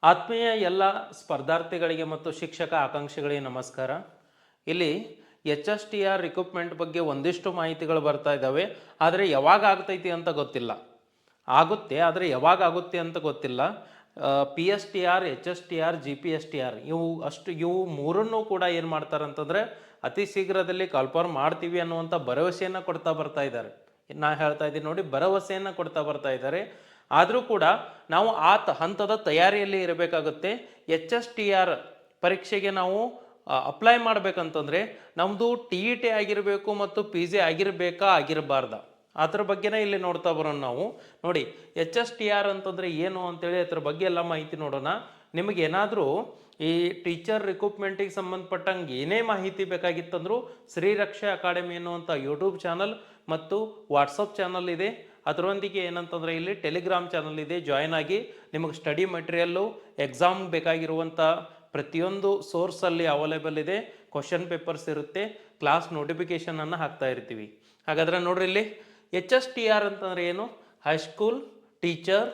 ಆತ್ಮೀಯ ಎಲ್ಲ ಸ್ಪರ್ಧಾರ್ಥಿಗಳಿಗೆ ಮತ್ತು ಶಿಕ್ಷಕ ಆಕಾಂಕ್ಷಿಗಳಿಗೆ ನಮಸ್ಕಾರ. ಇಲ್ಲಿ HSTR ರಿಕ್ರೂಟ್ಮೆಂಟ್ ಬಗ್ಗೆ ಒಂದಿಷ್ಟು ಮಾಹಿತಿಗಳು ಬರ್ತಾ ಇದ್ದಾವೆ. ಆದರೆ ಯಾವಾಗ ಆಗ್ತೈತಿ ಅಂತ ಗೊತ್ತಿಲ್ಲ. ಆಗುತ್ತೆ, ಆದರೆ ಯಾವಾಗ ಆಗುತ್ತೆ ಅಂತ ಗೊತ್ತಿಲ್ಲ. PSTR, HSTR, GPSTR ಇವು ಮೂರನ್ನೂ ಕೂಡ ಏನು ಮಾಡ್ತಾರೆ ಅಂತಂದರೆ ಅತಿ ಶೀಘ್ರದಲ್ಲಿ ಕನ್ಫರ್ಮ್ ಮಾಡ್ತೀವಿ ಅನ್ನುವಂಥ ಭರವಸೆಯನ್ನು ಕೊಡ್ತಾ ಬರ್ತಾ ಇದ್ದಾರೆ. ನಾ ಹೇಳ್ತಾ ಇದ್ದೀನಿ ನೋಡಿ, ಭರವಸೆಯನ್ನು ಕೊಡ್ತಾ ಬರ್ತಾ ಇದ್ದಾರೆ. ಆದರೂ ಕೂಡ ನಾವು ಹಂತದ ತಯಾರಿಯಲ್ಲಿ ಇರಬೇಕಾಗುತ್ತೆ. HSTR ಪರೀಕ್ಷೆಗೆ ನಾವು ಅಪ್ಲೈ ಮಾಡಬೇಕಂತಂದರೆ ನಮ್ಮದು TET ಆಗಿರಬೇಕು ಮತ್ತು PG ಆಗಿರಬಾರ್ದ, ಅದ್ರ ಬಗ್ಗೆನೇ ಇಲ್ಲಿ ನೋಡ್ತಾ ಬರೋಣ ನಾವು. ನೋಡಿ, HSTR ಅಂತಂದರೆ ಏನು ಅಂತೇಳಿ ಅದ್ರ ಬಗ್ಗೆ ಎಲ್ಲ ಮಾಹಿತಿ ನೋಡೋಣ. ನಿಮಗೇನಾದರೂ ಈ ಟೀಚರ್ ರಿಕ್ರೂಟ್ಮೆಂಟಿಗೆ ಸಂಬಂಧಪಟ್ಟಂಗೆ ಏನೇ ಮಾಹಿತಿ ಬೇಕಾಗಿತ್ತಂದ್ರೂ ಶ್ರೀರಕ್ಷೆ ಅಕಾಡೆಮಿ ಅನ್ನುವಂಥ ಯೂಟ್ಯೂಬ್ ಚಾನಲ್ ಮತ್ತು ವಾಟ್ಸಪ್ ಚಾನಲ್ ಇದೆ. ಅದರೊಂದಿಗೆ ಏನಂತಂದರೆ ಇಲ್ಲಿ ಟೆಲಿಗ್ರಾಮ್ ಚಾನಲ್ ಇದೆ, ಜಾಯ್ನ್ ಆಗಿ ನಿಮಗೆ ಸ್ಟಡಿ ಮೆಟೀರಿಯಲ್ಲು, ಎಕ್ಸಾಮ್ ಬೇಕಾಗಿರುವಂಥ ಪ್ರತಿಯೊಂದು ಸೋರ್ಸಲ್ಲಿ ಅವೈಲೇಬಲ್ ಇದೆ. ಕ್ವಶನ್ ಪೇಪರ್ಸ್ ಇರುತ್ತೆ, ಕ್ಲಾಸ್ ನೋಟಿಫಿಕೇಷನನ್ನು ಹಾಕ್ತಾ ಇರ್ತೀವಿ. ಹಾಗಾದರೆ ನೋಡ್ರಿ, ಇಲ್ಲಿ HSTR ಅಂತಂದರೆ ಏನು? High school teacher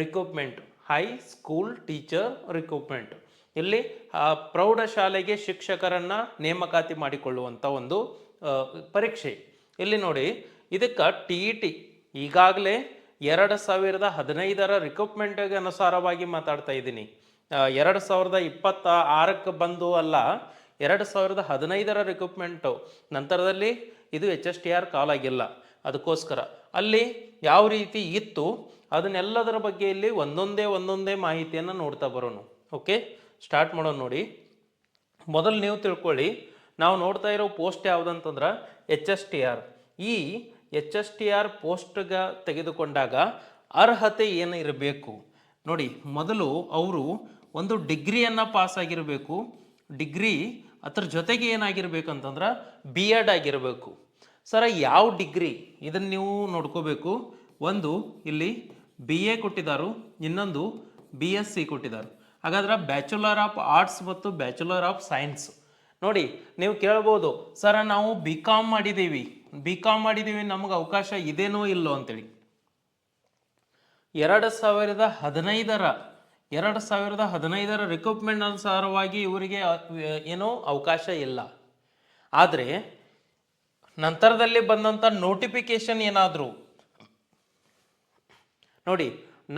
recruitment. High school teacher recruitment ಇಲ್ಲಿ ಪ್ರೌಢಶಾಲೆಗೆ ಶಿಕ್ಷಕರನ್ನು ನೇಮಕಾತಿ ಮಾಡಿಕೊಳ್ಳುವಂಥ ಒಂದು ಪರೀಕ್ಷೆ. ಇಲ್ಲಿ ನೋಡಿ, ಇದಕ್ಕೆ TET ಈಗಾಗಲೇ 2015 ರಿಕ್ರೂಟ್ಮೆಂಟ್ಗೆ ಅನುಸಾರವಾಗಿ ಮಾತಾಡ್ತಾ ಇದ್ದೀನಿ. 2026ಕ್ಕೆ ಬಂದು ಅಲ್ಲ, 2015 ರಿಕ್ರೂಟ್ಮೆಂಟು ನಂತರದಲ್ಲಿ ಇದು HSTR ಕಾಲ್ ಆಗಿಲ್ಲ. ಅದಕ್ಕೋಸ್ಕರ ಅಲ್ಲಿ ಯಾವ ರೀತಿ ಇತ್ತು ಅದನ್ನೆಲ್ಲದರ ಬಗ್ಗೆ ಇಲ್ಲಿ ಒಂದೊಂದೇ ಮಾಹಿತಿಯನ್ನು ನೋಡ್ತಾ ಬರೋಣ. ಓಕೆ, ಸ್ಟಾರ್ಟ್ ಮಾಡೋಣ. ನೋಡಿ, ಮೊದಲು ನೀವು ತಿಳ್ಕೊಳ್ಳಿ, ನಾವು ನೋಡ್ತಾ ಇರೋ ಪೋಸ್ಟ್ ಯಾವುದಂತಂದ್ರೆ HSTR. ಈ HSTR ಪೋಸ್ಟ್ಗೆ ತೆಗೆದುಕೊಂಡಾಗ ಅರ್ಹತೆ ಏನು ಇರಬೇಕು ನೋಡಿ. ಮೊದಲು ಅವರು ಒಂದು ಡಿಗ್ರಿಯನ್ನು ಪಾಸ್ ಆಗಿರಬೇಕು. ಡಿಗ್ರಿ ಅದ್ರ ಜೊತೆಗೆ ಏನಾಗಿರ್ಬೇಕಂತಂದ್ರೆ BEd ಆಗಿರಬೇಕು. ಸರ, ಯಾವ ಡಿಗ್ರಿ ಇದನ್ನು ನೀವು ನೋಡ್ಕೋಬೇಕು. ಒಂದು ಇಲ್ಲಿ BA ಕೊಟ್ಟಿದ್ದಾರೆ, ಇನ್ನೊಂದು BSc ಕೊಟ್ಟಿದ್ದಾರೆ. ಹಾಗಾದ್ರೆ ಬ್ಯಾಚುಲರ್ ಆಫ್ ಆರ್ಟ್ಸ್ ಮತ್ತು ಬ್ಯಾಚುಲರ್ ಆಫ್ ಸೈನ್ಸ್. ನೋಡಿ, ನೀವು ಕೇಳ್ಬೋದು, ಸರ ನಾವು BCom ಮಾಡಿದ್ದೀವಿ, ನಮಗೆ ಅವಕಾಶ ಇದೇನೋ ಇಲ್ಲೋ ಅಂತೇಳಿ. 2015 ರಿಕ್ರೂಟ್ಮೆಂಟ್ ಅನುಸಾರವಾಗಿ ಇವರಿಗೆ ಏನೋ ಅವಕಾಶ ಇಲ್ಲ. ಆದರೆ ನಂತರದಲ್ಲಿ ಬಂದಂಥ ನೋಟಿಫಿಕೇಶನ್ ಏನಾದರೂ ನೋಡಿ,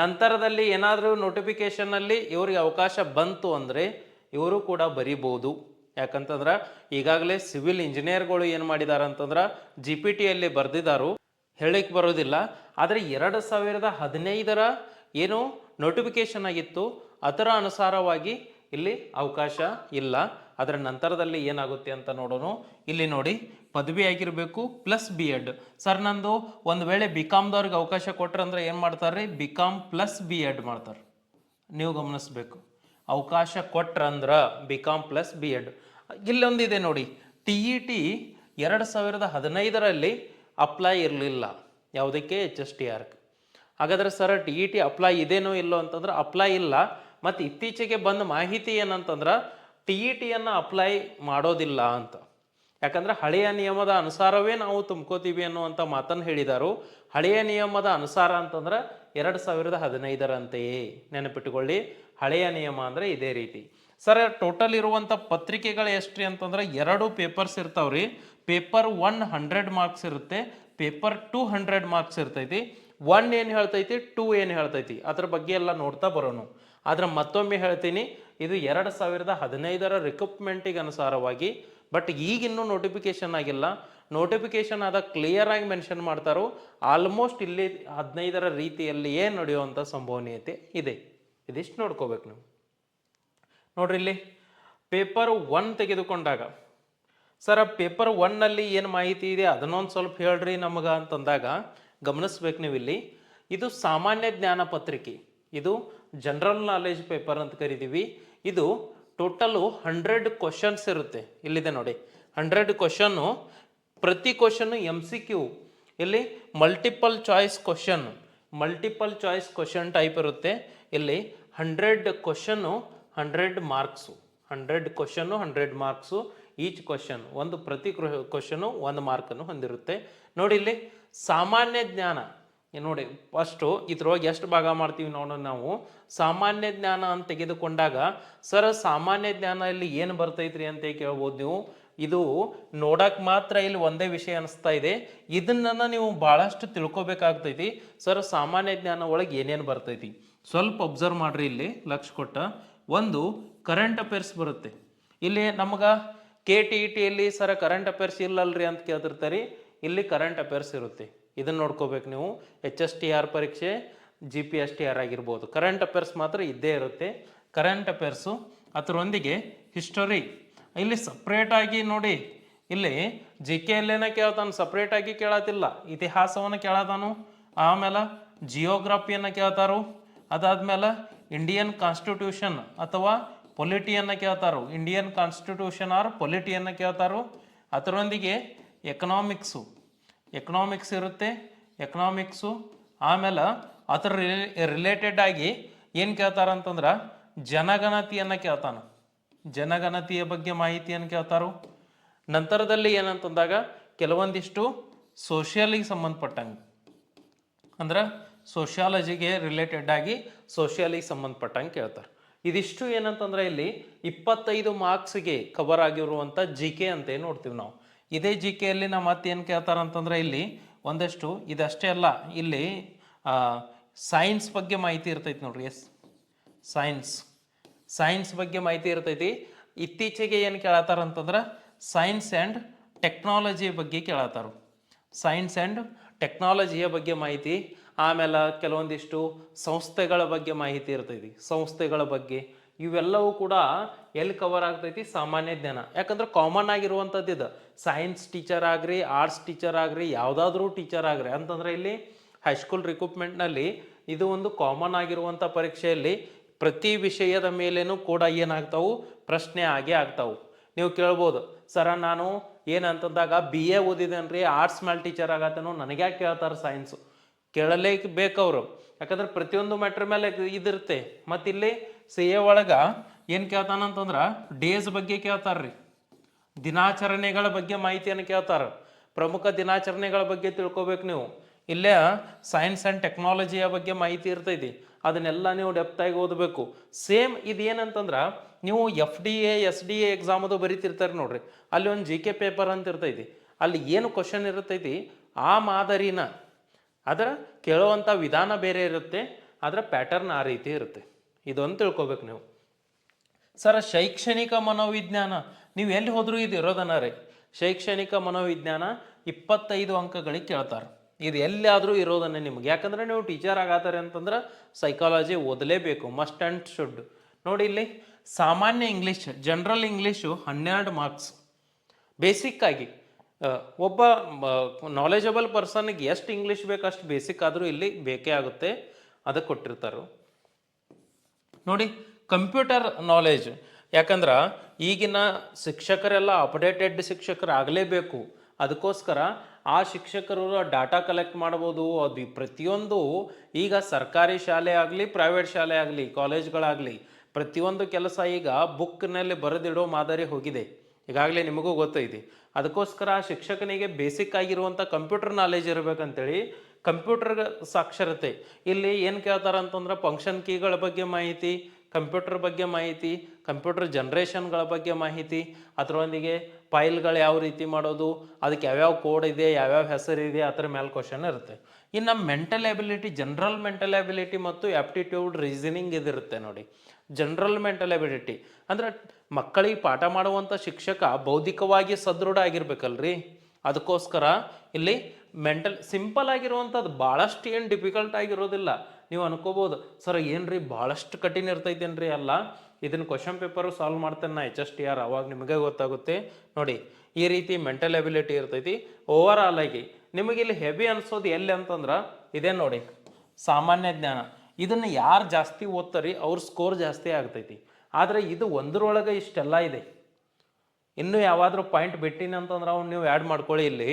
ನಂತರದಲ್ಲಿ ಏನಾದರೂ ನೋಟಿಫಿಕೇಶನ್ನಲ್ಲಿ ಇವರಿಗೆ ಅವಕಾಶ ಬಂತು ಅಂದರೆ ಇವರು ಕೂಡ ಬರೀಬೋದು. ಯಾಕಂತಂದ್ರೆ ಈಗಾಗಲೇ ಸಿವಿಲ್ ಇಂಜಿನಿಯರ್ಗಳು ಏನು ಮಾಡಿದ್ದಾರೆ ಅಂತಂದ್ರೆ GPTಯಲ್ಲಿ ಬರೆದಿದ್ದಾರು, ಹೇಳಿಕ್ಕೆ ಬರೋದಿಲ್ಲ. ಆದರೆ 2015 ಏನು ನೋಟಿಫಿಕೇಶನ್ ಆಗಿತ್ತು ಅದರ ಅನುಸಾರವಾಗಿ ಇಲ್ಲಿ ಅವಕಾಶ ಇಲ್ಲ. ಅದರ ನಂತರದಲ್ಲಿ ಏನಾಗುತ್ತೆ ಅಂತ ನೋಡೋಣ. ಇಲ್ಲಿ ನೋಡಿ, ಪದವಿ ಆಗಿರಬೇಕು ಪ್ಲಸ್ BEd. ಸರ್, ನಂದು ಒಂದು ವೇಳೆ BComದವ್ರಿಗೆ ಅವಕಾಶ ಕೊಟ್ರೆ ಅಂದ್ರೆ ಏನು ಮಾಡ್ತಾರೆ? BCom ಪ್ಲಸ್ BEd ಮಾಡ್ತಾರೆ. ನೀವು ಗಮನಿಸ್ಬೇಕು, ಅವಕಾಶ ಕೊಟ್ರಂದ್ರೆ BCom ಪ್ಲಸ್ BEd. ಇಲ್ಲೊಂದಿದೆ ನೋಡಿ, TET 2015 ಅಪ್ಲೈ ಇರಲಿಲ್ಲ. ಯಾವುದಕ್ಕೆ? HSTR. ಹಾಗಾದ್ರೆ ಸರ್, TET ಅಪ್ಲೈ ಇದೇನೋ ಇಲ್ಲೋ ಅಂತಂದ್ರೆ ಅಪ್ಲೈ ಇಲ್ಲ. ಮತ್ತು ಇತ್ತೀಚೆಗೆ ಬಂದ ಮಾಹಿತಿ ಏನಂತಂದ್ರೆ TETಯನ್ನು ಅಪ್ಲೈ ಮಾಡೋದಿಲ್ಲ ಅಂತ. ಯಾಕಂದ್ರೆ ಹಳೆಯ ನಿಯಮದ ಅನುಸಾರವೇ ನಾವು ತುಂಬ್ಕೋತೀವಿ ಅನ್ನುವಂಥ ಮಾತನ್ನು ಹೇಳಿದಾರು. ಹಳೆಯ ನಿಯಮದ ಅನುಸಾರ ಅಂತಂದ್ರೆ 2015 ಅಂತೆಯೇ ನೆನಪಿಟ್ಟುಕೊಳ್ಳಿ. ಹಳೆಯ ನಿಯಮ ಅಂದರೆ ಇದೇ ರೀತಿ. ಸರ್, ಟೋಟಲ್ ಇರುವಂಥ ಪತ್ರಿಕೆಗಳು ಎಷ್ಟ್ರಿ ಅಂತಂದ್ರೆ 2 ಪೇಪರ್ಸ್ ಇರ್ತಾವ್ರಿ. ಪೇಪರ್ 1 100 ಮಾರ್ಕ್ಸ್ ಇರುತ್ತೆ, ಪೇಪರ್ 2 100 ಮಾರ್ಕ್ಸ್ ಇರ್ತೈತಿ. 1 ಏನು ಹೇಳ್ತೈತಿ, 2 ಏನು ಹೇಳ್ತೈತಿ, ಅದ್ರ ಬಗ್ಗೆ ಎಲ್ಲ ನೋಡ್ತಾ ಬರೋಣ. ಆದ್ರೆ ಮತ್ತೊಮ್ಮೆ ಹೇಳ್ತೀನಿ, ಇದು 2015 ರಿಕ್ರೂಟ್ಮೆಂಟಿಗೆ ಅನುಸಾರವಾಗಿ. ಬಟ್ ಈಗಿನ್ನೂ ನೋಟಿಫಿಕೇಶನ್ ಆಗಿಲ್ಲ. ನೋಟಿಫಿಕೇಶನ್ ಆದ ಕ್ಲಿಯರ್ ಆಗಿ ಮೆನ್ಷನ್ ಮಾಡ್ತಾರೋ ಆಲ್ಮೋಸ್ಟ್ ಇಲ್ಲಿ 15 ರೀತಿಯಲ್ಲಿ ಏನು ನಡೆಯುವಂಥ ಸಂಭವನೀಯತೆ ಇದೆ. ಇದಿಷ್ಟು ನೋಡ್ಕೋಬೇಕು ನೀವು. ನೋಡ್ರಿ, ಇಲ್ಲಿ ಪೇಪರ್ 1 ತೆಗೆದುಕೊಂಡಾಗ ಸರ್, ಪೇಪರ್ 1ನಲ್ಲಿ ಏನು ಮಾಹಿತಿ ಇದೆ ಅದನ್ನೊಂದು ಸ್ವಲ್ಪ ಹೇಳ್ರಿ ನಮಗೆ ಅಂತಂದಾಗ ಗಮನಿಸ್ಬೇಕು ನೀವು. ಇಲ್ಲಿ ಇದು ಸಾಮಾನ್ಯ ಜ್ಞಾನ ಪತ್ರಿಕೆ, ಇದು ಜನರಲ್ ನಾಲೆಜ್ ಪೇಪರ್ ಅಂತ ಕರಿತೀವಿ. ಇದು ಟೋಟಲು 100 ಕ್ವಶನ್ಸ್ ಇರುತ್ತೆ. ಇಲ್ಲಿದೆ ನೋಡಿ, 100 ಕ್ವಶನ್ನು. ಪ್ರತಿ ಕ್ವಶನ್ನು MCQ. ಇಲ್ಲಿ ಮಲ್ಟಿಪಲ್ ಚಾಯ್ಸ್ ಕ್ವಶನ್ ಟೈಪ್ ಇರುತ್ತೆ. ಇಲ್ಲಿ 100 question 100 marks. 100 question 100 marks. Each question ಪ್ರತಿ ಕ್ವಶನ್ನು 1 ಮಾರ್ಕನ್ನು ಹೊಂದಿರುತ್ತೆ. ನೋಡಿ, ಇಲ್ಲಿ ಸಾಮಾನ್ಯ ಜ್ಞಾನ ನೋಡಿ ಫಸ್ಟು ಇದ್ರೊಳಗೆ ಎಷ್ಟು ಭಾಗ ಮಾಡ್ತೀವಿ ನೋಡೋಣ ನಾವು. ಸಾಮಾನ್ಯ ಜ್ಞಾನ ಅಂತ ತೆಗೆದುಕೊಂಡಾಗ ಸರ್ ಸಾಮಾನ್ಯ ಜ್ಞಾನ ಇಲ್ಲಿ ಏನು ಬರ್ತೈತ್ರಿ ಅಂತ ಕೇಳ್ಬೋದು ನೀವು. ಇದು ನೋಡಕ್ ಮಾತ್ರ ಇಲ್ಲಿ ಒಂದೇ ವಿಷಯ ಅನಿಸ್ತಾ ಇದೆ, ಇದನ್ನ ನೀವು ಭಾಳಷ್ಟು ತಿಳ್ಕೊಬೇಕಾಗ್ತೈತಿ. ಸರ್ ಸಾಮಾನ್ಯ ಜ್ಞಾನ ಒಳಗೆ ಏನೇನು ಬರ್ತೈತಿ ಸ್ವಲ್ಪ ಅಬ್ಸರ್ವ್ ಮಾಡ್ರಿ. ಇಲ್ಲಿ ಲಕ್ಷ ಕೊಟ್ಟ ಒಂದು ಕರೆಂಟ್ ಅಫೇರ್ಸ್ ಬರುತ್ತೆ. ಇಲ್ಲಿ ನಮ್ಗೆ KTETಯಲ್ಲಿ ಸರ್ ಕರೆಂಟ್ ಅಫೇರ್ಸ್ ಇಲ್ಲಲ್ರಿ ಅಂತ ಕೇಳ್ತಿರ್ತಾರೆ. ಇಲ್ಲಿ ಕರೆಂಟ್ ಅಫೇರ್ಸ್ ಇರುತ್ತೆ, ಇದನ್ನು ನೋಡ್ಕೋಬೇಕು ನೀವು. HSTR ಪರೀಕ್ಷೆ GPSTR ಆಗಿರ್ಬೋದು, ಕರೆಂಟ್ ಅಫೇರ್ಸ್ ಮಾತ್ರ ಇದ್ದೇ ಇರುತ್ತೆ. ಕರೆಂಟ್ ಅಫೇರ್ಸು ಅದರೊಂದಿಗೆ ಹಿಸ್ಟರಿ ಇಲ್ಲಿ ಸಪ್ರೇಟಾಗಿ ನೋಡಿ. ಇಲ್ಲಿ GK ಅಲ್ಲೇನ ಕೇಳ್ತಾನು, ಸಪ್ರೇಟಾಗಿ ಕೇಳತ್ತಿಲ್ಲ. ಇತಿಹಾಸವನ್ನು ಕೇಳತಾನು, ಆಮೇಲೆ ಜಿಯೋಗ್ರಫಿಯನ್ನು ಕೇಳ್ತಾರು, ಅದಾದ್ಮೇಲೆ ಇಂಡಿಯನ್ ಕಾನ್ಸ್ಟಿಟ್ಯೂಷನ್ ಅಥವಾ ಪೊಲಿಟಿಯನ್ನು ಕೇಳ್ತಾರೋ, ಇಂಡಿಯನ್ ಕಾನ್ಸ್ಟಿಟ್ಯೂಷನ್ ಆರ್ ಪೊಲಿಟಿಯನ್ನು ಕೇಳ್ತಾರೋ. ಅದರೊಂದಿಗೆ ಎಕನಾಮಿಕ್ಸ್ ಇರುತ್ತೆ, ಎಕನಾಮಿಕ್ಸು. ಆಮೇಲೆ ಅದರ ರಿಲೇಟೆಡ್ ಆಗಿ ಏನು ಕೇಳ್ತಾರಂತಂದ್ರೆ ಜನಗಣತಿಯನ್ನು ಕೇಳ್ತಾನೆ, ಜನಗಣತಿಯ ಬಗ್ಗೆ ಮಾಹಿತಿಯನ್ನು ಕೇಳ್ತಾರೋ. ನಂತರದಲ್ಲಿ ಏನಂತಂದಾಗ ಕೆಲವೊಂದಿಷ್ಟು ಸೋಷಿಯಲಿಗೆ ಸಂಬಂಧಪಟ್ಟಂಗೆ, ಅಂದ್ರೆ ಸೋಷಿಯಾಲಜಿಗೆ ರಿಲೇಟೆಡ್ ಆಗಿ ಸೋಷಿಯಲಿಗೆ ಸಂಬಂಧಪಟ್ಟಂಗೆ ಕೇಳ್ತಾರೆ. ಇದಿಷ್ಟು ಏನಂತಂದ್ರೆ ಇಲ್ಲಿ 25 ಮಾರ್ಕ್ಸ್ಗೆ ಕವರ್ ಆಗಿರುವಂಥ GK ಅಂತ ಏನು ನೋಡ್ತೀವಿ ನಾವು. ಇದೇ GKಯಲ್ಲಿ ನಾವು ಮತ್ತೇನು ಕೇಳ್ತಾರಂತಂದ್ರೆ ಇಲ್ಲಿ ಒಂದಷ್ಟು ಇದಷ್ಟೇ ಅಲ್ಲ, ಇಲ್ಲಿ ಸೈನ್ಸ್ ಬಗ್ಗೆ ಮಾಹಿತಿ ಇರ್ತೈತಿ ನೋಡ್ರಿ. ಸೈನ್ಸ್ ಬಗ್ಗೆ ಮಾಹಿತಿ ಇರ್ತೈತಿ. ಇತ್ತೀಚೆಗೆ ಏನು ಕೇಳತ್ತಾರಂತಂದ್ರೆ ಸೈನ್ಸ್ ಆ್ಯಂಡ್ ಟೆಕ್ನಾಲಜಿ ಬಗ್ಗೆ ಕೇಳತ್ತಾರು, ಸೈನ್ಸ್ ಆ್ಯಂಡ್ ಟೆಕ್ನಾಲಜಿಯ ಬಗ್ಗೆ ಮಾಹಿತಿ. ಆಮೇಲೆ ಕೆಲವೊಂದಿಷ್ಟು ಸಂಸ್ಥೆಗಳ ಬಗ್ಗೆ ಮಾಹಿತಿ ಇರ್ತೈತಿ, ಸಂಸ್ಥೆಗಳ ಬಗ್ಗೆ. ಇವೆಲ್ಲವೂ ಕೂಡ ಎಲ್ಲಿ ಕವರ್ ಆಗ್ತೈತಿ? ಸಾಮಾನ್ಯ ಜ್ಞಾನ. ಯಾಕಂದ್ರೆ ಕಾಮನ್ ಆಗಿರುವಂಥದ್ದು ಇದು. ಸೈನ್ಸ್ ಟೀಚರ್ ಆಗ್ರಿ, ಆರ್ಟ್ಸ್ ಟೀಚರ್ ಆಗ್ರಿ, ಯಾವುದಾದ್ರೂ ಟೀಚರ್ ಆಗ್ರಿ ಅಂತಂದ್ರೆ ಇಲ್ಲಿ ಹೈಸ್ಕೂಲ್ ರಿಕ್ರೂಟ್ಮೆಂಟ್ನಲ್ಲಿ ಇದು ಒಂದು ಕಾಮನ್ ಆಗಿರುವಂಥ ಪರೀಕ್ಷೆಯಲ್ಲಿ ಪ್ರತಿ ವಿಷಯದ ಮೇಲೇನೂ ಕೂಡ ಏನಾಗ್ತಾವು? ಪ್ರಶ್ನೆ ಆಗೇ ಆಗ್ತಾವು. ನೀವು ಕೇಳ್ಬೋದು, ಸರ ನಾನು ಏನಂತಂದಾಗ BA ಓದಿದೇನ್ರಿ, ಆರ್ಟ್ಸ್ ಮೇಲೆ ಟೀಚರ್ ಆಗತ್ತೇನೋ, ನನಗೆ ಯಾಕೆ ಕೇಳ್ತಾರೆ ಸೈನ್ಸು? ಕೇಳಲೇಬೇಕು ಅವರು, ಯಾಕಂದ್ರೆ ಪ್ರತಿಯೊಂದು ಮ್ಯಾಟ್ರ್ ಮೇಲೆ ಇದಿರುತ್ತೆ. ಮತ್ತು ಇಲ್ಲಿ CA ಒಳಗೆ ಏನು ಕೇಳ್ತಾನಂತಂದ್ರೆ ಡೇಸ್ ಬಗ್ಗೆ ಕೇಳ್ತಾರ್ರಿ, ದಿನಾಚರಣೆಗಳ ಬಗ್ಗೆ ಮಾಹಿತಿಯನ್ನು ಕೇಳ್ತಾರೆ. ಪ್ರಮುಖ ದಿನಾಚರಣೆಗಳ ಬಗ್ಗೆ ತಿಳ್ಕೊಬೇಕು ನೀವು. ಇಲ್ಲೇ ಸೈನ್ಸ್ ಆ್ಯಂಡ್ ಟೆಕ್ನಾಲಜಿಯ ಬಗ್ಗೆ ಮಾಹಿತಿ ಇರ್ತೈತಿ, ಅದನ್ನೆಲ್ಲ ನೀವು ಡೆಪ್ತಾಗಿ ಓದಬೇಕು. ಸೇಮ್ ಇದೇನಂತಂದ್ರೆ ನೀವು FDA SDA ಎಕ್ಸಾಮದು ಬರೀತಿರ್ತಾರೆ ನೋಡ್ರಿ, ಅಲ್ಲಿ ಒಂದು GK ಪೇಪರ್ ಅಂತ ಇರ್ತೈತಿ. ಅಲ್ಲಿ ಏನು ಕ್ವಶನ್ ಇರ್ತೈತಿ ಆ ಮಾದರಿನ ಅದರ ಕೇಳುವಂಥ ವಿಧಾನ ಬೇರೆ ಇರುತ್ತೆ, ಅದರ ಪ್ಯಾಟರ್ನ್ ಆ ರೀತಿ ಇರುತ್ತೆ. ಇದೊಂದು ತಿಳ್ಕೊಬೇಕು ನೀವು. ಸರ ಶೈಕ್ಷಣಿಕ ಮನೋವಿಜ್ಞಾನ ನೀವು ಎಲ್ಲಿ ಹೋದರೂ ಇದು ಇರೋದನ್ನ ರೀ. ಶೈಕ್ಷಣಿಕ ಮನೋವಿಜ್ಞಾನ 25 ಅಂಕಗಳಿಗೆ ಕೇಳ್ತಾರೆ. ಇದು ಎಲ್ಲಿಯಾದರೂ ಇರೋದನ್ನೇ ನಿಮ್ಗೆ, ಯಾಕಂದರೆ ನೀವು ಟೀಚರ್ ಆಗತ್ತಾರೆ ಅಂತಂದ್ರೆ ಸೈಕಾಲಜಿ ಓದಲೇಬೇಕು, ಮಸ್ಟ್ ಆ್ಯಂಡ್ ಶುಡ್. ನೋಡಿ ಇಲ್ಲಿ ಸಾಮಾನ್ಯ English, general English 12 marks. Basic ಆಗಿ ಒಬ್ಬ ನಾಲೆಜಬಲ್ ಪರ್ಸನ್ಗೆ ಎಷ್ಟು ಇಂಗ್ಲೀಷ್ ಬೇಕು ಅಷ್ಟು ಬೇಸಿಕ್ ಆದರೂ ಇಲ್ಲಿ ಬೇಕೇ ಆಗುತ್ತೆ, ಅದಕ್ಕೆ ಕೊಟ್ಟಿರ್ತಾರೆ. ನೋಡಿ ಕಂಪ್ಯೂಟರ್ ನಾಲೆಜ್, ಯಾಕಂದ್ರೆ ಈಗಿನ ಶಿಕ್ಷಕರೆಲ್ಲ ಅಪ್ಡೇಟೆಡ್ ಶಿಕ್ಷಕರು ಆಗಲೇಬೇಕು. ಅದಕ್ಕೋಸ್ಕರ ಆ ಶಿಕ್ಷಕರು ಡಾಟಾ ಕಲೆಕ್ಟ್ ಮಾಡ್ಬೋದು. ಅದು ಪ್ರತಿಯೊಂದು ಈಗ ಸರ್ಕಾರಿ ಶಾಲೆ ಆಗಲಿ, ಪ್ರೈವೇಟ್ ಶಾಲೆ ಆಗಲಿ, ಕಾಲೇಜ್ಗಳಾಗಲಿ, ಪ್ರತಿಯೊಂದು ಕೆಲಸ ಈಗ ಬುಕ್ನಲ್ಲಿ ಬರೆದಿಡೋ ಮಾದರಿ ಹೋಗಿದೆ, ಈಗಾಗಲೇ ನಿಮಗೂ ಗೊತ್ತೈತಿ. ಅದಕ್ಕೋಸ್ಕರ ಆ ಶಿಕ್ಷಕನಿಗೆ ಬೇಸಿಕ್ ಆಗಿರುವಂಥ ಕಂಪ್ಯೂಟರ್ ನಾಲೆಜ್ ಇರಬೇಕಂತೇಳಿ ಕಂಪ್ಯೂಟರ್ ಸಾಕ್ಷರತೆ ಇಲ್ಲಿ ಏನು ಕೇಳ್ತಾರೆ ಅಂತಂದ್ರೆ ಫಂಕ್ಷನ್ ಕೀಗಳ ಬಗ್ಗೆ ಮಾಹಿತಿ, ಕಂಪ್ಯೂಟರ್ ಬಗ್ಗೆ ಮಾಹಿತಿ, ಕಂಪ್ಯೂಟರ್ ಜನ್ರೇಷನ್ಗಳ ಬಗ್ಗೆ ಮಾಹಿತಿ, ಅದರೊಂದಿಗೆ ಫೈಲ್ಗಳು ಯಾವ ರೀತಿ ಮಾಡೋದು, ಅದಕ್ಕೆ ಯಾವ್ಯಾವ ಕೋಡ್ ಇದೆ, ಯಾವ್ಯಾವ ಹೆಸರಿದೆ, ಅದರ ಮೇಲೆ ಕ್ವಶನ್ ಇರುತ್ತೆ. ಇನ್ನು mental ability, general mental ability ಮತ್ತು ಆಪ್ಟಿಟ್ಯೂಡ್ ರೀಸನಿಂಗ್ ಇದಿರುತ್ತೆ ನೋಡಿ. ಜನರಲ್ ಮೆಂಟಲ್ ಎಬಿಲಿಟಿ ಅಂದ್ರೆ ಮಕ್ಕಳಿಗೆ ಪಾಠ ಮಾಡುವಂಥ ಶಿಕ್ಷಕ ಬೌದ್ಧಿಕವಾಗಿ ಸದೃಢ ಆಗಿರ್ಬೇಕಲ್ರಿ. ಅದಕ್ಕೋಸ್ಕರ ಇಲ್ಲಿ ಮೆಂಟಲ್ ಸಿಂಪಲ್ ಆಗಿರುವಂಥದ್ದು, ಭಾಳಷ್ಟು ಏನು ಡಿಫಿಕಲ್ಟ್ ಆಗಿರೋದಿಲ್ಲ. ನೀವು ಅನ್ಕೋಬೋದು ಸರ್ ಏನ್ರಿ ಭಾಳಷ್ಟು ಕಠಿಣ ಇರ್ತೈತೇನ್ರಿ? ಅಲ್ಲ, ಇದನ್ನು ಕ್ವಶನ್ ಪೇಪರು ಸಾಲ್ವ್ ಮಾಡ್ತೇನೆ ನಾ HSTR, ಅವಾಗ ನಿಮಗೆ ಗೊತ್ತಾಗುತ್ತೆ. ನೋಡಿ ಈ ರೀತಿ ಮೆಂಟಲ್ ಎಬಿಲಿಟಿ ಇರ್ತೈತಿ. ಓವರ್ ಆಲ್ ಆಗಿ ನಿಮಗೆ ಇಲ್ಲಿ ಹೆವಿ ಅನ್ಸೋದು ಎಲ್ಲಿ ಅಂತಂದ್ರೆ ಇದೇ ನೋಡಿ, ಸಾಮಾನ್ಯ ಜ್ಞಾನ. ಇದನ್ನು ಯಾರು ಜಾಸ್ತಿ ಓದ್ತಾರಿ ಅವ್ರ ಸ್ಕೋರ್ ಜಾಸ್ತಿ ಆಗ್ತೈತಿ. ಆದರೆ ಇದು ಒಂದರೊಳಗೆ ಇಷ್ಟೆಲ್ಲ ಇದೆ. ಇನ್ನೂ ಯಾವಾದರೂ ಪಾಯಿಂಟ್ ಬಿಟ್ಟಿನಿ ಅಂತಂದ್ರೆ ಅವ್ನು ನೀವು ಆ್ಯಡ್ ಮಾಡ್ಕೊಳ್ಳಿ ಇಲ್ಲಿ.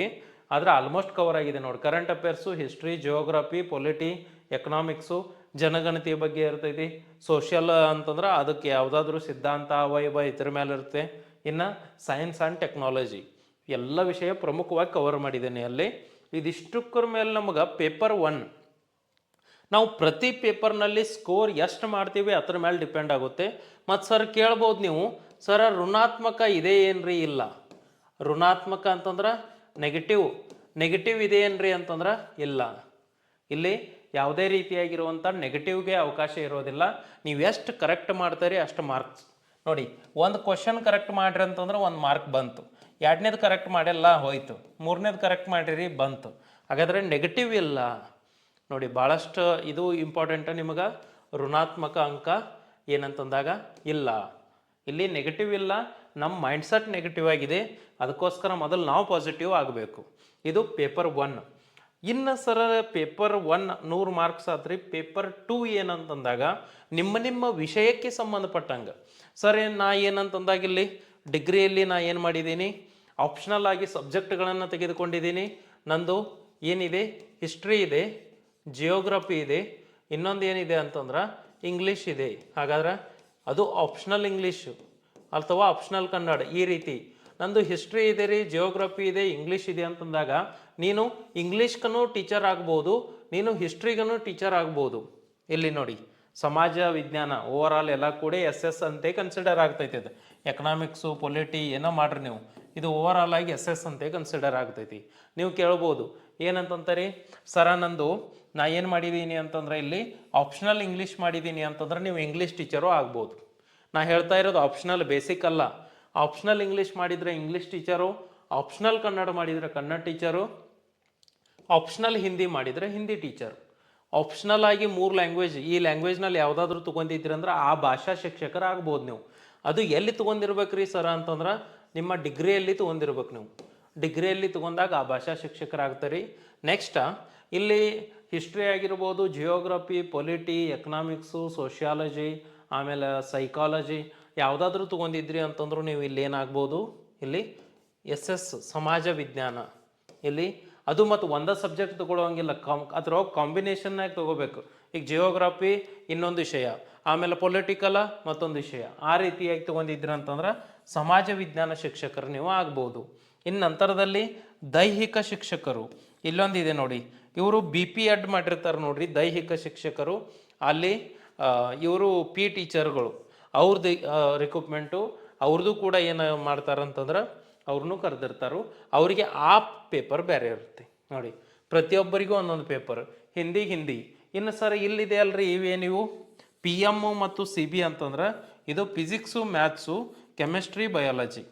ಆದರೆ ಆಲ್ಮೋಸ್ಟ್ ಕವರ್ ಆಗಿದೆ ನೋಡಿ. Current affairs, history, geography, polity, economics, ಜನಗಣತಿಯ ಬಗ್ಗೆ ಇರ್ತೈತಿ. ಸೋಷಿಯಲ್ ಅಂತಂದ್ರೆ ಅದಕ್ಕೆ ಯಾವುದಾದ್ರೂ ಸಿದ್ಧಾಂತ ವೈಭವ ಇದ್ರ ಮೇಲೆ ಇರುತ್ತೆ. ಇನ್ನು ಸೈನ್ಸ್ ಆ್ಯಂಡ್ ಟೆಕ್ನಾಲಜಿ ಎಲ್ಲ ವಿಷಯ ಪ್ರಮುಖವಾಗಿ ಕವರ್ ಮಾಡಿದ್ದೇನೆ ಅಲ್ಲಿ. ಇದಿಷ್ಟಕ್ಕರ ಮೇಲೆ ನಮಗೆ ಪೇಪರ್ 1 ನಾವು ಪ್ರತಿ ಪೇಪರ್ನಲ್ಲಿ ಸ್ಕೋರ್ ಎಷ್ಟು ಮಾಡ್ತೀವಿ ಅದ್ರ ಮೇಲೆ ಡಿಪೆಂಡ್ ಆಗುತ್ತೆ. ಮತ್ತು ಸರ್ ಕೇಳ್ಬೋದು ನೀವು, ಸರ ಋಣಾತ್ಮಕ ಇದೆ ಏನ್ರಿ? ಇಲ್ಲ. ಋಣಾತ್ಮಕ ಅಂತಂದ್ರೆ ನೆಗೆಟಿವ್ ಇದೆ ಏನ್ರಿ ಅಂತಂದ್ರೆ ಇಲ್ಲ. ಇಲ್ಲಿ ಯಾವುದೇ ರೀತಿಯಾಗಿರುವಂಥ ನೆಗೆಟಿವ್ಗೆ ಅವಕಾಶ ಇರೋದಿಲ್ಲ. ನೀವು ಎಷ್ಟು ಕರೆಕ್ಟ್ ಮಾಡ್ತೀರಿ ಅಷ್ಟು ಮಾರ್ಕ್ಸ್. ನೋಡಿ, ಒಂದು ಕ್ವಶನ್ ಕರೆಕ್ಟ್ ಮಾಡ್ರಿ ಅಂತಂದ್ರೆ 1 ಮಾರ್ಕ್ ಬಂತು, ಎರಡನೇದು ಕರೆಕ್ಟ್ ಮಾಡಿಲ್ಲ ಹೋಯ್ತು, ಮೂರನೇದು ಕರೆಕ್ಟ್ ಮಾಡಿರಿ ಬಂತು. ಹಾಗಾದರೆ ನೆಗೆಟಿವ್ ಇಲ್ಲ. ನೋಡಿ, ಭಾಳಷ್ಟು ಇದು ಇಂಪಾರ್ಟೆಂಟ್ ನಿಮಗೆ. ಋಣಾತ್ಮಕ ಅಂಕ ಏನಂತಂದಾಗ ಇಲ್ಲ, ಇಲ್ಲಿ ನೆಗೆಟಿವ್ ಇಲ್ಲ. ನಮ್ಮ ಮೈಂಡ್ಸೆಟ್ ನೆಗೆಟಿವ್ ಆಗಿದೆ, ಅದಕ್ಕೋಸ್ಕರ ಮೊದಲು ನಾವು ಪಾಸಿಟಿವ್ ಆಗಬೇಕು. ಇದು ಪೇಪರ್ 1. ಇನ್ನು ಸರ ಪೇಪರ್ 1 100 ಮಾರ್ಕ್ಸ್ ಆತ್ರಿ. ಪೇಪರ್ 2 ಏನಂತಂದಾಗ ನಿಮ್ಮ ವಿಷಯಕ್ಕೆ ಸಂಬಂಧಪಟ್ಟಂಗೆ. ಸರ್ ನಾ ಏನಂತಂದಾಗ ಇಲ್ಲಿ ಡಿಗ್ರಿಯಲ್ಲಿ ನಾ ಏನು ಮಾಡಿದ್ದೀನಿ, ಆಪ್ಷನಲ್ ಆಗಿ ಸಬ್ಜೆಕ್ಟ್ಗಳನ್ನು ತೆಗೆದುಕೊಂಡಿದ್ದೀನಿ. ನಂದು ಏನಿದೆ, ಹಿಸ್ಟ್ರಿ ಇದೆ, ಜಿಯೋಗ್ರಫಿ ಇದೆ, ಇನ್ನೊಂದು ಏನಿದೆ ಅಂತಂದ್ರೆ ಇಂಗ್ಲೀಷ್ ಇದೆ. ಹಾಗಾದ್ರೆ ಅದು ಆಪ್ಷನಲ್ ಇಂಗ್ಲೀಷು ಅಥವಾ ಆಪ್ಷನಲ್ ಕನ್ನಡ. ಈ ರೀತಿ ನಂದು ಹಿಸ್ಟ್ರಿ ಇದೆ ರೀ, ಜಿಯೋಗ್ರಫಿ ಇದೆ, ಇಂಗ್ಲೀಷ್ ಇದೆ ಅಂತಂದಾಗ ನೀನು ಇಂಗ್ಲೀಷ್ಗೂ ಟೀಚರ್ ಆಗ್ಬೋದು, ನೀನು ಹಿಸ್ಟ್ರಿಗೂ ಟೀಚರ್ ಆಗ್ಬೋದು. ಇಲ್ಲಿ ನೋಡಿ, ಸಮಾಜ ವಿಜ್ಞಾನ ಓವರ್ ಆಲ್ ಎಲ್ಲ ಕೂಡ SS ಅಂತೆ ಕನ್ಸಿಡರ್ ಆಗ್ತೈತಿ. ಅದು ಎಕನಾಮಿಕ್ಸು ಪೊಲಿಟಿ ಏನೋ ಮಾಡ್ರಿ ನೀವು, ಇದು ಓವರ್ ಆಲ್ ಆಗಿ SS ಅಂತೆ ಕನ್ಸಿಡರ್ ಆಗ್ತೈತಿ. ನೀವು ಕೇಳ್ಬೋದು ಏನಂತಂತಾರೆ, ಸರ ನಂದು ನಾ ಏನು ಮಾಡಿದ್ದೀನಿ ಅಂತಂದ್ರೆ ಇಲ್ಲಿ ಆಪ್ಷನಲ್ ಇಂಗ್ಲೀಷ್ ಮಾಡಿದ್ದೀನಿ ಅಂತಂದ್ರೆ ನೀವು ಇಂಗ್ಲೀಷ್ ಟೀಚರು ಆಗ್ಬೋದು. ನಾ ಹೇಳ್ತಾ ಇರೋದು ಆಪ್ಷನಲ್ ಬೇಸಿಕ್ ಅಲ್ಲ. ಆಪ್ಷನಲ್ ಇಂಗ್ಲೀಷ್ ಮಾಡಿದರೆ ಇಂಗ್ಲೀಷ್ ಟೀಚರು, ಆಪ್ಷನಲ್ ಕನ್ನಡ ಮಾಡಿದರೆ ಕನ್ನಡ ಟೀಚರು, ಆಪ್ಷನಲ್ ಹಿಂದಿ ಮಾಡಿದರೆ ಹಿಂದಿ ಟೀಚರು. ಆಪ್ಷನಲ್ ಆಗಿ 3 ಲ್ಯಾಂಗ್ವೇಜ್, ಈ ಲ್ಯಾಂಗ್ವೇಜ್ನಲ್ಲಿ ಯಾವುದಾದ್ರೂ ತೊಗೊಂಡಿದ್ದೀರಿ ಅಂದ್ರೆ ಆ ಭಾಷಾ ಶಿಕ್ಷಕರು ಆಗ್ಬೋದು ನೀವು. ಅದು ಎಲ್ಲಿ ತೊಗೊಂಡಿರ್ಬೇಕು ರೀ ಸರ ಅಂತಂದ್ರೆ ನಿಮ್ಮ ಡಿಗ್ರಿಯಲ್ಲಿ ತೊಗೊಂಡಿರ್ಬೇಕು. ನೀವು ಡಿಗ್ರಿಯಲ್ಲಿ ತೊಗೊಂಡಾಗ ಆ ಭಾಷಾ ಶಿಕ್ಷಕರಾಗ್ತಾರೆ. ನೆಕ್ಸ್ಟ್ ಇಲ್ಲಿ ಹಿಸ್ಟ್ರಿ ಆಗಿರ್ಬೋದು, ಜಿಯೋಗ್ರಫಿ, ಪೊಲಿಟಿ, ಎಕನಾಮಿಕ್ಸು, ಸೋಷಿಯಾಲಜಿ, ಆಮೇಲೆ ಸೈಕಾಲಜಿ ಯಾವುದಾದ್ರೂ ತೊಗೊಂಡಿದ್ರಿ ಅಂತಂದ್ರೂ ನೀವು ಇಲ್ಲಿ ಏನಾಗ್ಬೋದು, ಇಲ್ಲಿ SS ಸಮಾಜ ವಿಜ್ಞಾನ. ಇಲ್ಲಿ ಅದು ಮತ್ತು ಒಂದೇ ಸಬ್ಜೆಕ್ಟ್ ತೊಗೊಳ್ಳೋಂಗಿಲ್ಲ, ಅದ್ರೊಳಗೆ ಕಾಂಬಿನೇಷನ್ನಾಗಿ ತೊಗೋಬೇಕು. ಈಗ ಜಿಯೋಗ್ರಫಿ ಇನ್ನೊಂದು ವಿಷಯ, ಆಮೇಲೆ ಪೊಲಿಟಿಕಲ ಮತ್ತೊಂದು ವಿಷಯ, ಆ ರೀತಿಯಾಗಿ ತೊಗೊಂಡಿದ್ರಿ ಅಂತಂದ್ರೆ ಸಮಾಜ ವಿಜ್ಞಾನ ಶಿಕ್ಷಕರು ನೀವು ಆಗ್ಬೋದು. ಇನ್ನು ನಂತರದಲ್ಲಿ ದೈಹಿಕ ಶಿಕ್ಷಕರು ಇಲ್ಲೊಂದಿದೆ ನೋಡಿ, ಇವರು BP ಎಡ್ ಮಾಡಿರ್ತಾರೆ ನೋಡ್ರಿ ದೈಹಿಕ ಶಿಕ್ಷಕರು. ಅಲ್ಲಿ ಇವರು P ಟೀಚರ್ಗಳು, ಅವ್ರದ್ದು ರಿಕ್ರೂಟ್ಮೆಂಟು ಅವ್ರದ್ದು ಕೂಡ ಏನು ಮಾಡ್ತಾರಂತಂದ್ರೆ ಅವ್ರನ್ನೂ ಕರೆದಿರ್ತಾರೋ. ಅವರಿಗೆ ಆ ಪೇಪರ್ ಬೇರೆ ಇರುತ್ತೆ ನೋಡಿ, ಪ್ರತಿಯೊಬ್ಬರಿಗೂ ಒಂದೊಂದು ಪೇಪರ್. ಹಿಂದಿ. ಇನ್ನು ಸರ್ ಇಲ್ಲಿದೆ ಅಲ್ರಿ, ಇವೇನಿವು PM ಮತ್ತು CB ಅಂತಂದ್ರೆ ಇದು ಫಿಸಿಕ್ಸು, ಮ್ಯಾಥ್ಸು, ಕೆಮಿಸ್ಟ್ರಿ, ಬಯಾಲಜಿ.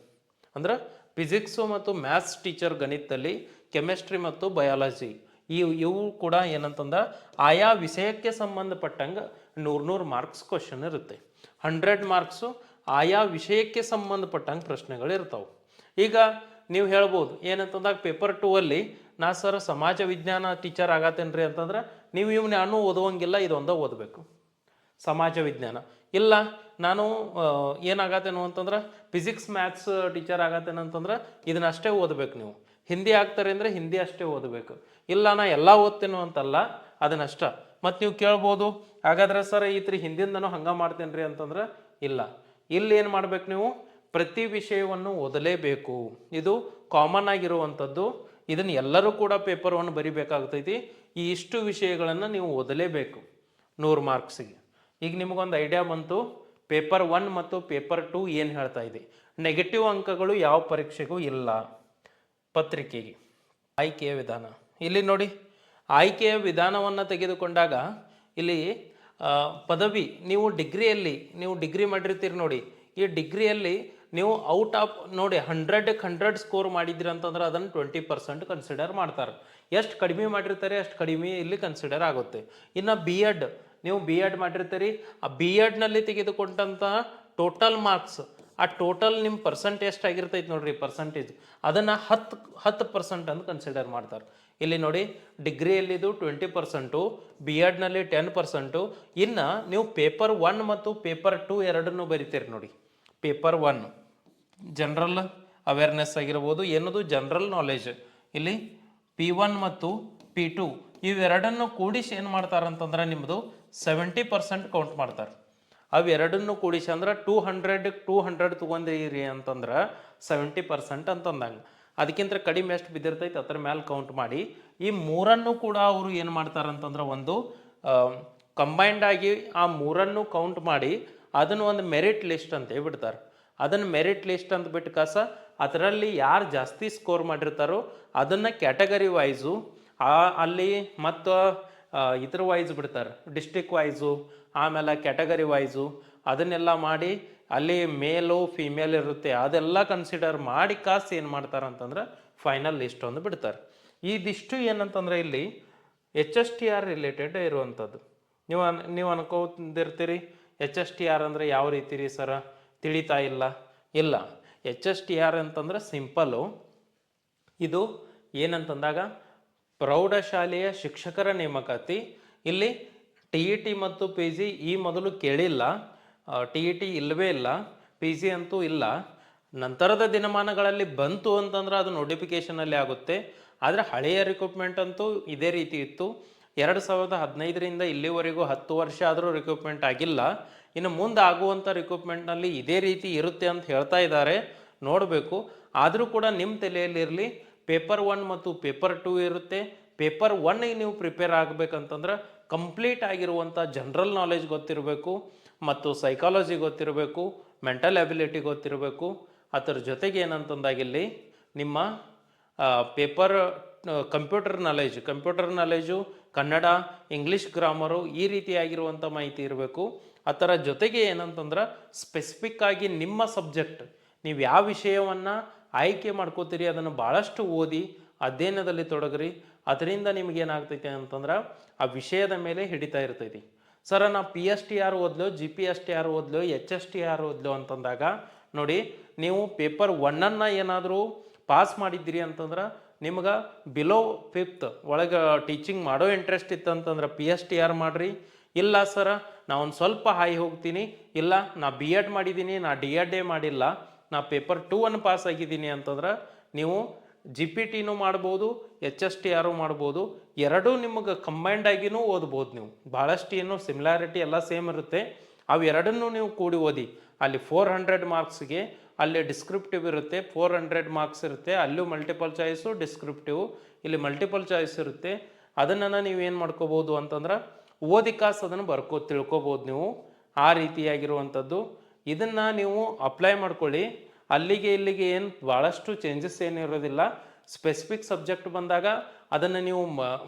ಅಂದ್ರೆ ಫಿಸಿಕ್ಸು ಮತ್ತು ಮ್ಯಾಥ್ಸ್ ಟೀಚರ್ ಗಣಿತದಲ್ಲಿ, ಕೆಮಿಸ್ಟ್ರಿ ಮತ್ತು ಬಯಾಲಜಿ ಇವು ಕೂಡ ಏನಂತಂದ್ರೆ ಆಯಾ ವಿಷಯಕ್ಕೆ ಸಂಬಂಧಪಟ್ಟಂಗೆ 100 ಮಾರ್ಕ್ಸ್ ಕ್ವಶನ್ ಇರುತ್ತೆ. 100 ಮಾರ್ಕ್ಸು ಆಯಾ ವಿಷಯಕ್ಕೆ ಸಂಬಂಧಪಟ್ಟಂಗೆ ಪ್ರಶ್ನೆಗಳು ಇರ್ತಾವೆ. ಈಗ ನೀವು ಹೇಳ್ಬೋದು ಏನಂತಂದಾಗ ಪೇಪರ್ 2 ಅಲ್ಲಿ ನಾ ಸರ್ ಸಮಾಜ ವಿಜ್ಞಾನ ಟೀಚರ್ ಆಗತ್ತೇನ್ರಿ ಅಂತಂದ್ರೆ ನೀವು ನಾನು ಓದುವಂಗಿಲ್ಲ, ಇದೊಂದೇ ಓದಬೇಕು ಸಮಾಜ ವಿಜ್ಞಾನ. ಇಲ್ಲ ನಾನು ಏನಾಗತ್ತೇನು ಅಂತಂದ್ರೆ ಫಿಸಿಕ್ಸ್ ಮ್ಯಾಥ್ಸ್ ಟೀಚರ್ ಆಗತ್ತೇನಂತಂದ್ರೆ ಇದನ್ನಷ್ಟೇ ಓದಬೇಕು. ನೀವು ಹಿಂದಿ ಆಗ್ತಾರೆ ಅಂದರೆ ಹಿಂದಿ ಅಷ್ಟೇ ಓದಬೇಕು. ಇಲ್ಲ ನಾ ಎಲ್ಲ ಓದ್ತೇನೋ ಅಂತಲ್ಲ, ಅದನ್ನಷ್ಟ. ಮತ್ತು ನೀವು ಕೇಳ್ಬೋದು ಹಾಗಾದ್ರೆ ಸರ್ ಈ ಹಿಂದಿಂದನೂ ಹಂಗೆ ಮಾಡ್ತೇನೆ ರೀ ಅಂತಂದ್ರೆ ಇಲ್ಲ. ಇಲ್ಲಿ ಏನು ಮಾಡ್ಬೇಕು, ನೀವು ಪ್ರತಿ ವಿಷಯವನ್ನು ಓದಲೇಬೇಕು. ಇದು ಕಾಮನ್ ಆಗಿರುವಂಥದ್ದು. ಇದನ್ನು ಎಲ್ಲರೂ ಕೂಡ ಪೇಪರ್ 1 ಬರಿಬೇಕಾಗ್ತೈತಿ. ಈ ಇಷ್ಟು ವಿಷಯಗಳನ್ನು ನೀವು ಓದಲೇಬೇಕು 100 ಮಾರ್ಕ್ಸಿಗೆ. ಈಗ ನಿಮಗೊಂದು ಐಡಿಯಾ ಬಂತು ಪೇಪರ್ 1 ಮತ್ತು ಪೇಪರ್ 2 ಏನು ಹೇಳ್ತಾ ಇದೆ. ನೆಗೆಟಿವ್ ಅಂಕಗಳು ಯಾವ ಪರೀಕ್ಷೆಗೂ ಇಲ್ಲ. ಪತ್ರಿಕೆಗೆ ಆಯ್ಕೆಯ ವಿಧಾನ ಇಲ್ಲಿ ನೋಡಿ, ಆಯ್ಕೆಯ ವಿಧಾನವನ್ನು ತೆಗೆದುಕೊಂಡಾಗ ಇಲ್ಲಿ ಪದವಿ, ನೀವು ಡಿಗ್ರಿ ಮಾಡಿರ್ತೀರಿ ನೋಡಿ, ಈ ಡಿಗ್ರಿಯಲ್ಲಿ ನೀವು ಔಟ್ ಆಫ್ ನೋಡಿ 100ಕ್ಕೆ 100 ಸ್ಕೋರ್ ಮಾಡಿದ್ರಿ ಅಂತಂದ್ರೆ ಅದನ್ನು 20% ಕನ್ಸಿಡರ್ ಮಾಡ್ತಾರೆ. ಎಷ್ಟು ಕಡಿಮೆ ಮಾಡಿರ್ತಾರೆ ಅಷ್ಟು ಕಡಿಮೆ ಇಲ್ಲಿ ಕನ್ಸಿಡರ್ ಆಗುತ್ತೆ. ಇನ್ನು ನೀವು ಬಿ ಎಡ್ ಮಾಡಿರ್ತೀರಿ, ಆ BEdನಲ್ಲಿ ತೆಗೆದುಕೊಂಡಂತಹ ಟೋಟಲ್ ಮಾರ್ಕ್ಸ್, ಆ ಟೋಟಲ್ ನಿಮ್ಮ ಪರ್ಸೆಂಟೇಜ್ ಎಷ್ಟಾಗಿರ್ತೈತೆ ನೋಡ್ರಿ, ಪರ್ಸೆಂಟೇಜ್ ಅದನ್ನು 10% ಅಂತ ಕನ್ಸಿಡರ್ ಮಾಡ್ತಾರೆ. ಇಲ್ಲಿ ನೋಡಿ ಡಿಗ್ರಿಯಲ್ಲಿದು 20%, BEdನಲ್ಲಿ 10%. ಇನ್ನು ನೀವು ಪೇಪರ್ 1 ಮತ್ತು ಪೇಪರ್ 2 ಎರಡನ್ನೂ ಬರಿತೀರಿ ನೋಡಿ. ಪೇಪರ್ 1 ಜನರಲ್ ಅವೇರ್ನೆಸ್ ಆಗಿರ್ಬೋದು, ಏನದು ಜನರಲ್ ನಾಲೆಜ್. ಇಲ್ಲಿ P1 ಮತ್ತು P2 ಇವೆರಡನ್ನು ಕೂಡಿಸಿ ಏನು ಮಾಡ್ತಾರಂತಂದ್ರೆ ನಿಮ್ಮದು 70% ಕೌಂಟ್ ಮಾಡ್ತಾರೆ. ಅವೆರಡನ್ನು ಕೂಡಿಸಿ ಅಂದ್ರೆ 200 ತೊಗೊಂಡಿರಿ ಅಂತಂದ್ರೆ 70% ಅಂತಂದಂಗೆ. ಅದಕ್ಕಿಂತ ಕಡಿಮೆ ಎಷ್ಟು ಬಿದ್ದಿರ್ತೈತೆ ಅದ್ರ ಮೇಲೆ ಕೌಂಟ್ ಮಾಡಿ ಈ ಮೂರನ್ನು ಕೂಡ ಅವರು ಏನು ಮಾಡ್ತಾರಂತಂದ್ರೆ ಒಂದು ಕಂಬೈಂಡ್ ಆಗಿ ಆ ಮೂರನ್ನು ಕೌಂಟ್ ಮಾಡಿ ಅದನ್ನು ಒಂದು ಮೆರಿಟ್ ಲಿಸ್ಟ್ ಅಂತ ಬಿಡ್ತಾರೆ. ಅದನ್ನು ಮೆರಿಟ್ ಲಿಸ್ಟ್ ಅಂತ ಬಿಟ್ಟು ಕಾಸ ಅದರಲ್ಲಿ ಯಾರು ಜಾಸ್ತಿ ಸ್ಕೋರ್ ಮಾಡಿರ್ತಾರೋ ಅದನ್ನು ಕ್ಯಾಟಗರಿ ವೈಸು ಅಲ್ಲಿ ಮತ್ತು ಇದ್ರ ವೈಸ್ ಬಿಡ್ತಾರೆ, ಡಿಸ್ಟ್ರಿಕ್ಟ್ ವೈಸು, ಆಮೇಲೆ ಕ್ಯಾಟಗರಿ ವೈಸು ಅದನ್ನೆಲ್ಲ ಮಾಡಿ ಅಲ್ಲಿ ಮೇಲು ಫಿಮೇಲ್ ಇರುತ್ತೆ ಅದೆಲ್ಲ ಕನ್ಸಿಡರ್ ಮಾಡಿ ಕಾಸು ಏನು ಮಾಡ್ತಾರೆ ಅಂತಂದ್ರೆ ಫೈನಲ್ ಲಿಸ್ಟ್ ಒಂದು ಬಿಡ್ತಾರೆ. ಇದಿಷ್ಟು ಏನಂತಂದ್ರೆ ಇಲ್ಲಿ HSTR ರಿಲೇಟೆಡ್ ಇರುವಂಥದ್ದು. ನೀವು ಅನ್ಕೋತಿರ್ತೀರಿ HSTR ಅಂದರೆ ಯಾವ ರೀತಿ ರೀ ಸರ, ತಿಳಿತಾ ಇಲ್ಲ. HSTR ಅಂತಂದ್ರೆ ಸಿಂಪಲ್ಲು, ಇದು ಏನಂತಂದಾಗ ಪ್ರೌಢಶಾಲೆಯ ಶಿಕ್ಷಕರ ನೇಮಕಾತಿ. ಇಲ್ಲಿ TET ಮತ್ತು PG ಈ ಮೊದಲು ಕೇಳಿಲ್ಲ, TET ಇಲ್ಲವೇ ಇಲ್ಲ, PG ಅಂತೂ ಇಲ್ಲ. ನಂತರದ ದಿನಮಾನಗಳಲ್ಲಿ ಬಂತು ಅಂತಂದ್ರೆ ಅದು ನೋಟಿಫಿಕೇಷನಲ್ಲಿ ಆಗುತ್ತೆ. ಆದರೆ ಹಳೆಯ ರಿಕ್ರೂಟ್ಮೆಂಟ್ ಅಂತೂ ಇದೇ ರೀತಿ ಇತ್ತು. 2015ರಿಂದ ಇಲ್ಲಿವರೆಗೂ 10 ವರ್ಷ ಆದರೂ ರಿಕ್ರೂಟ್ಮೆಂಟ್ ಆಗಿಲ್ಲ. ಇನ್ನು ಮುಂದೆ ಆಗುವಂಥ ರಿಕ್ರೂಟ್ಮೆಂಟ್ನಲ್ಲಿ ಇದೇ ರೀತಿ ಇರುತ್ತೆ ಅಂತ ಹೇಳ್ತಾ ಇದ್ದಾರೆ, ನೋಡಬೇಕು. ಆದರೂ ಕೂಡ ನಿಮ್ಮ ತಲೆಯಲ್ಲಿರಲಿ, ಪೇಪರ್ 1 ಮತ್ತು ಪೇಪರ್ 2 ಇರುತ್ತೆ. ಪೇಪರ್ 1ಗೆ ನೀವು ಪ್ರಿಪೇರ್ ಆಗಬೇಕಂತಂದ್ರೆ ಕಂಪ್ಲೀಟ್ ಆಗಿರುವಂಥ ಜನರಲ್ ನಾಲೆಜ್ ಗೊತ್ತಿರಬೇಕು ಮತ್ತು ಸೈಕಾಲಜಿ ಗೊತ್ತಿರಬೇಕು, ಮೆಂಟಲ್ ಅಬಿಲಿಟಿ ಗೊತ್ತಿರಬೇಕು. ಅದರ ಜೊತೆಗೆ ಏನಂತಂದಾಗಿಲ್ಲಿ ನಿಮ್ಮ paper computer knowledge, Kannada, English grammar ಈ ರೀತಿಯಾಗಿರುವಂಥ ಮಾಹಿತಿ ಇರಬೇಕು. ಅದರ ಜೊತೆಗೆ ಏನಂತಂದ್ರೆ ಸ್ಪೆಸಿಫಿಕ್ ಆಗಿ ನಿಮ್ಮ ಸಬ್ಜೆಕ್ಟ್ ನೀವು ಯಾವ ವಿಷಯವನ್ನು ಆಯ್ಕೆ ಮಾಡ್ಕೋತೀರಿ ಅದನ್ನು ಭಾಳಷ್ಟು ಓದಿ ಅಧ್ಯಯನದಲ್ಲಿ ತೊಡಗ್ರಿ. ಅದರಿಂದ ನಿಮಗೇನಾಗ್ತೈತೆ ಅಂತಂದ್ರೆ ಆ ವಿಷಯದ ಮೇಲೆ ಹಿಡಿತಾ ಇರ್ತೈತಿ. ಸರ ನಾ PSTR ಓದ್ಲೋ, GPSTR ಓದ್ಲೋ, HSTR ಓದ್ಲೋ ಅಂತಂದಾಗ ನೋಡಿ, ನೀವು ಪೇಪರ್ 1ಅನ್ನು ಏನಾದರೂ ಪಾಸ್ ಮಾಡಿದ್ದೀರಿ ಅಂತಂದ್ರೆ ನಿಮ್ಗೆ ಬಿಲೋ 5th ಒಳಗೆ ಟೀಚಿಂಗ್ ಮಾಡೋ ಇಂಟ್ರೆಸ್ಟ್ ಇತ್ತಂತಂದ್ರೆ PSTR ಮಾಡಿರಿ. ಇಲ್ಲ ಸರ ನಾ ಒಂದು ಸ್ವಲ್ಪ ಹಾಯಿ ಹೋಗ್ತೀನಿ, ಇಲ್ಲ ನಾ BEd ಮಾಡಿದ್ದೀನಿ, ನಾ DEd ಮಾಡಿಲ್ಲ, ನಾ ಪೇಪರ್ 2ಅನ್ನು ಪಾಸ್ ಆಗಿದ್ದೀನಿ ಅಂತಂದ್ರೆ ನೀವು GPT ಮಾಡ್ಬೋದು, HSTR ಮಾಡ್ಬೋದು. ಎರಡೂ ನಿಮಗೆ ಕಂಬೈಂಡ್ ಆಗಿನೂ ಓದ್ಬೋದು. ನೀವು ಭಾಳಷ್ಟು ಏನು ಸಿಮಿಲಾರಿಟಿ ಎಲ್ಲ ಸೇಮ್ ಇರುತ್ತೆ. ಅವು ಎರಡನ್ನೂ ನೀವು ಕೂಡಿ ಓದಿ. ಅಲ್ಲಿ 400 ಮಾರ್ಕ್ಸ್ಗೆ ಅಲ್ಲಿ ಡಿಸ್ಕ್ರಿಪ್ಟಿವ್ ಇರುತ್ತೆ, 400 ಮಾರ್ಕ್ಸ್ ಇರುತ್ತೆ. ಅಲ್ಲೂ ಮಲ್ಟಿಪಲ್ ಚಾಯ್ಸು, ಡಿಸ್ಕ್ರಿಪ್ಟಿವ್, ಇಲ್ಲಿ ಮಲ್ಟಿಪಲ್ ಚಾಯ್ಸ್ ಇರುತ್ತೆ. ಅದನ್ನು ನೀವೇನು ಮಾಡ್ಕೋಬೋದು ಅಂತಂದ್ರೆ ಓದಿ ಕಾಸು ಅದನ್ನು ತಿಳ್ಕೊಬೋದು ನೀವು. ಆ ರೀತಿಯಾಗಿರುವಂಥದ್ದು ಇದನ್ನು ನೀವು ಅಪ್ಲೈ ಮಾಡ್ಕೊಳ್ಳಿ. ಅಲ್ಲಿಗೆ ಇಲ್ಲಿಗೆ ಏನು ಭಾಳಷ್ಟು ಚೇಂಜಸ್ ಏನಿರೋದಿಲ್ಲ. ಸ್ಪೆಸಿಫಿಕ್ ಸಬ್ಜೆಕ್ಟ್ ಬಂದಾಗ ಅದನ್ನು ನೀವು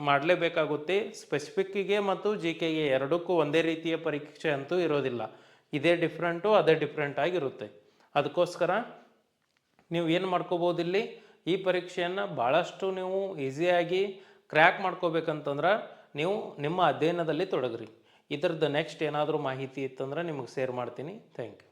ಮಾಡಲೇಬೇಕಾಗುತ್ತೆ. ಸ್ಪೆಸಿಫಿಕ್ಕಿಗೆ ಮತ್ತು GKಗೆ ಎರಡಕ್ಕೂ ಒಂದೇ ರೀತಿಯ ಪರೀಕ್ಷೆ ಅಂತೂ ಇರೋದಿಲ್ಲ. ಇದೇ ಡಿಫ್ರೆಂಟು ಅದೇ ಡಿಫ್ರೆಂಟ್ ಆಗಿರುತ್ತೆ. ಅದಕ್ಕೋಸ್ಕರ ನೀವು ಏನು ಮಾಡ್ಕೋಬೋದು, ಇಲ್ಲಿ ಈ ಪರೀಕ್ಷೆಯನ್ನು ಭಾಳಷ್ಟು ನೀವು ಈಸಿಯಾಗಿ ಕ್ರ್ಯಾಕ್ ಮಾಡ್ಕೋಬೇಕಂತಂದ್ರೆ ನೀವು ನಿಮ್ಮ ಅಧ್ಯಯನದಲ್ಲಿ ತೊಡಗ್ರಿ. ಇದರದ್ದು ನೆಕ್ಸ್ಟ್ ಏನಾದರೂ ಮಾಹಿತಿ ಇತ್ತಂದ್ರೆ ನಿಮಗೆ ಶೇರ್ ಮಾಡ್ತೀನಿ. Thank you.